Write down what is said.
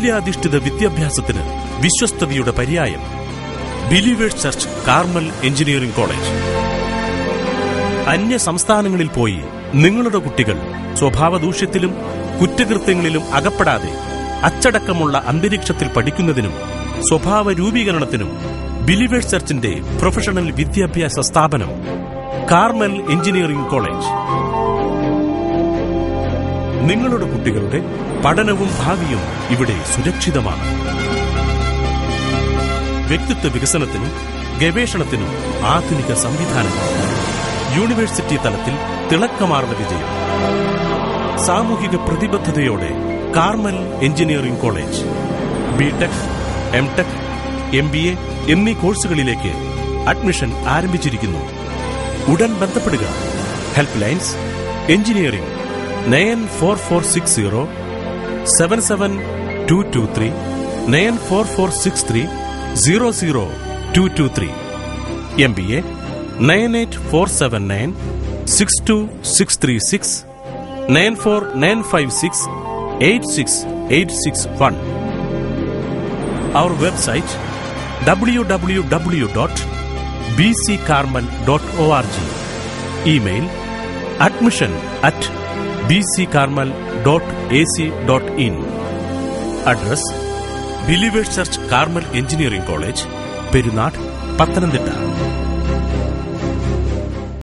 മൂല്യാധിഷ്ഠിത വിദ്യാഭ്യാസത്തിന് വിശ്വസ്തതയുടെ പര്യായം. Believers Church Carmel Engineering College. അന്യ സംസ്ഥാനങ്ങളിൽ പോയി നിങ്ങളുടെ കുട്ടികൾ സ്വഭാവദൂഷ്യത്തിലും കുറ്റകൃത്യങ്ങളിലും അകപ്പെടാതെ അച്ചടക്കമുള്ള അന്തരീക്ഷത്തിൽ പഠിക്കുന്നതിനും സ്വഭാവ രൂപീകരണത്തിനും ബിലീവേഴ്സ് ചർച്ചിന്റെ പ്രൊഫഷണൽ വിദ്യാഭ്യാസ സ്ഥാപനം കാർമൽ എഞ്ചിനീയറിംഗ് കോളേജ്. നിങ്ങളുടെ കുട്ടികളുടെ പഠനവും ഭാവിയും ഇവിടെ സുരക്ഷിതമാണ്. വ്യക്തിത്വ വികസനത്തിനും ഗവേഷണത്തിനും ആധുനിക സംവിധാനങ്ങൾ. യൂണിവേഴ്സിറ്റി തലത്തിൽ തിളക്കമാർന്ന വിജയം. സാമൂഹിക പ്രതിബദ്ധതയോടെ Carmel Engineering College. BTech, MTech, MBA എന്നീ കോഴ്സുകളിലേക്ക് അഡ്മിഷൻ ആരംഭിച്ചിരിക്കുന്നു. ഉടൻ ബന്ധപ്പെടുക. Help lines engineering 94460 77223 94463 00223. MBA 98479 62636 94956 86861. Our website www.bccarmel.org. Email admission@bccarmel.ac.in. Address Believers Church Carmel Engineering College, Perunad, Pathanamthitta.